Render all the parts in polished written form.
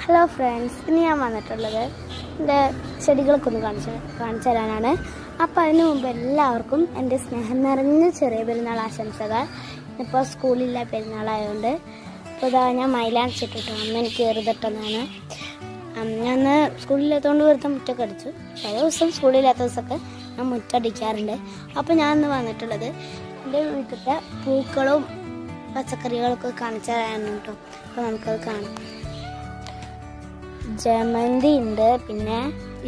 Hello friends, ഇന്ന് ഞാൻ വന്നിട്ടുള്ളത് എൻ്റെ ചെടികളൊക്കെ ഒന്ന് കാണിച്ചു തരാനാണ്. അപ്പോൾ അതിന് മുമ്പ് എല്ലാവർക്കും എൻ്റെ സ്നേഹം നിറഞ്ഞ ചെറിയ പെരുന്നാൾ ആശംസകൾ. ഇപ്പോൾ സ്കൂളില്ല പെരുന്നാളായതുകൊണ്ട് ഇപ്പോൾ ഇതാ ഞാൻ മൈലാഞ്ചിട്ടിട്ടു. അമ്മ എനിക്ക് കയറിതട്ടെന്നാണ്. ഞാൻ സ്കൂളില്ലാത്തതുകൊണ്ട് വെറുതെ മുറ്റൊക്കെ അടിച്ചു. ചില ദിവസം സ്കൂളില്ലാത്ത ദിവസമൊക്കെ ഞാൻ മുറ്റടിക്കാറുണ്ട്. അപ്പോൾ ഞാൻ ഇന്ന് വന്നിട്ടുള്ളത് എൻ്റെ വീട്ടിലത്തെ പൂക്കളും പച്ചക്കറികളൊക്കെ കാണിച്ചു തരാനാണ് കേട്ടോ. അപ്പോൾ നമുക്കത് കാണാം. ജമന്തി ഉണ്ട്, പിന്നെ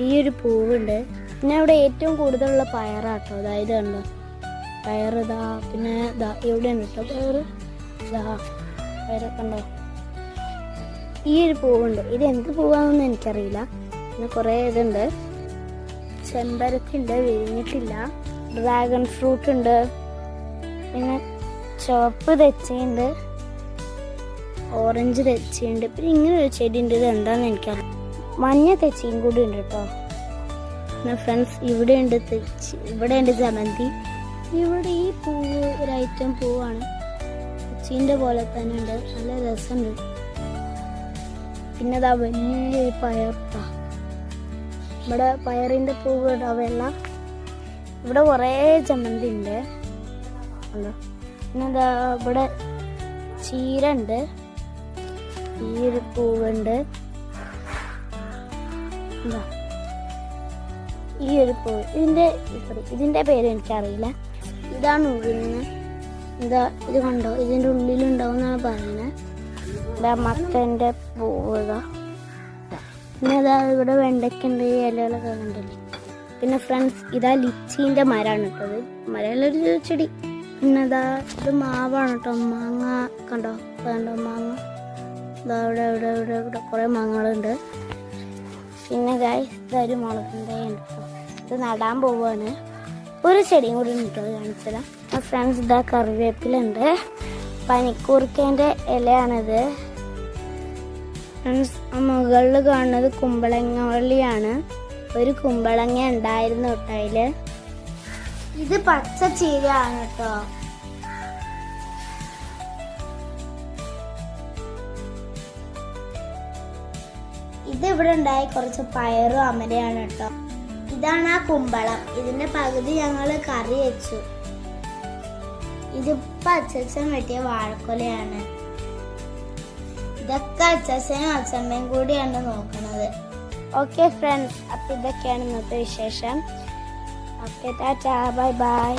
ഈ ഒരു പൂവുണ്ട്, പിന്നെ ഇവിടെ ഏറ്റവും കൂടുതലുള്ള പയറാട്ടോ. അതായത് കണ്ടോ പയറിതാ, പിന്നെ ഇതാ ഇവിടെ ഉണ്ട് കേട്ടോ പയറൊക്കെ ഉണ്ടോ. ഈ ഒരു പൂവുണ്ട്, ഇത് എന്ത് പൂവാണെന്ന് എനിക്കറിയില്ല. പിന്നെ കുറേ ഇതുണ്ട്, ചെമ്പരത്തി ഉണ്ട്, വിരിഞ്ഞിട്ടില്ല. ഡ്രാഗൺ ഫ്രൂട്ട് ഉണ്ട്, പിന്നെ ചുവപ്പ് തെച്ചയുണ്ട്, ഓറഞ്ച് തെച്ചിയുണ്ട്, പിന്നെ ഇങ്ങനെ ഒരു ചെടി ഉണ്ട്. ഇത് എന്താണെന്ന് എനിക്കറിയാം. മഞ്ഞ തെച്ചിയും കൂടി ഉണ്ട് കേട്ടോ. പിന്നെ ഫ്രണ്ട്സ് ഇവിടെ ഉണ്ട് തെച്ചി, ഇവിടെ ഉണ്ട് ജമന്തി. ഇവിടെ ഈ പൂവ് ഒരു ഐറ്റം പൂവാണ്, തെച്ചീൻ്റെ പോലെ തന്നെ ഉണ്ട്, നല്ല രസമുണ്ട്. പിന്നെ അതാ വലിയൊരു പയർത്താ, ഇവിടെ പയറിൻ്റെ പൂവ് ഉണ്ടാവുക. ഇവിടെ കുറേ ജമന്തി ഉണ്ട്. പിന്നെ എന്താ ഇവിടെ ചീര ഉണ്ട്, ഈ ഒരു പൂവുണ്ട്, എന്താ ഈ ഒരു പൂവ്. ഇതിൻ്റെ പേര് എനിക്കറിയില്ല. ഇതാണ് ഉള്ളിൽ എന്താ ഇത് കണ്ടോ, ഇതിൻ്റെ ഉള്ളിലുണ്ടാവും എന്നാണ് പറയുന്നത്. ഇതാ മത്തൻ്റെ പൂവ് ഇതാ. പിന്നെ ഇതാ ഇവിടെ വെണ്ടയ്ക്കുണ്ട്, ഇലകളൊക്കെ കണ്ടില്ലേ. പിന്നെ ഫ്രണ്ട്സ് ഇതാ ലിച്ചീൻ്റെ മരമാണ് കേട്ടത്, മരമുള്ളൊരു ചെടി. പിന്നെ ഇതാ ഇത് മാവാണ് കേട്ടോ, മാങ്ങ കണ്ടോ മാങ്ങ. ഇതാ ഇവിടെ ഇവിടെ ഇവിടെ ഇവിടെ കുറേ മാങ്ങകളുണ്ട്. പിന്നെ ഗായ്സ് ഇതൊരു മുളകിൻ്റെ ഉണ്ട് കേട്ടോ, ഇത് നടാൻ പോവുകയാണ്. ഒരു ചെടിയും കൂടി ഉണ്ട് കാണിച്ചതാ. ഫ്രണ്ട്സ് ഇതാ കറിവേപ്പിലുണ്ട്, പനിക്കൂർക്കേൻ്റെ ഇലയാണിത്. ഫ്രണ്ട്സ് മുകളിൽ കാണുന്നത് കുമ്പളങ്ങ വള്ളിയാണ്. ഒരു കുമ്പളങ്ങ ഉണ്ടായിരുന്നു കേട്ടോ അതില്. ഇത് പച്ച ചീരയാണ് കേട്ടോ. ഇത് ഇവിടെ ഉണ്ടായി കുറച്ച് പയറും അമരയാണ് കേട്ടോ. ഇതാണ് ആ കുമ്പളം, ഇതിന്റെ പകുതി ഞങ്ങൾ കറി വെച്ചു. ഇതിപ്പോ അച്ഛൻ വെട്ടിയ വാഴക്കൊലയാണ്. ഇതൊക്കെ അച്ഛനും അച്ഛമ്മയും കൂടിയാണ് നോക്കണത്. ഓക്കെ ഫ്രണ്ട്സ്, അപ്പൊ ഇതൊക്കെയാണ് ഇന്നത്തെ വിശേഷം. Okay, Tata, bye bye.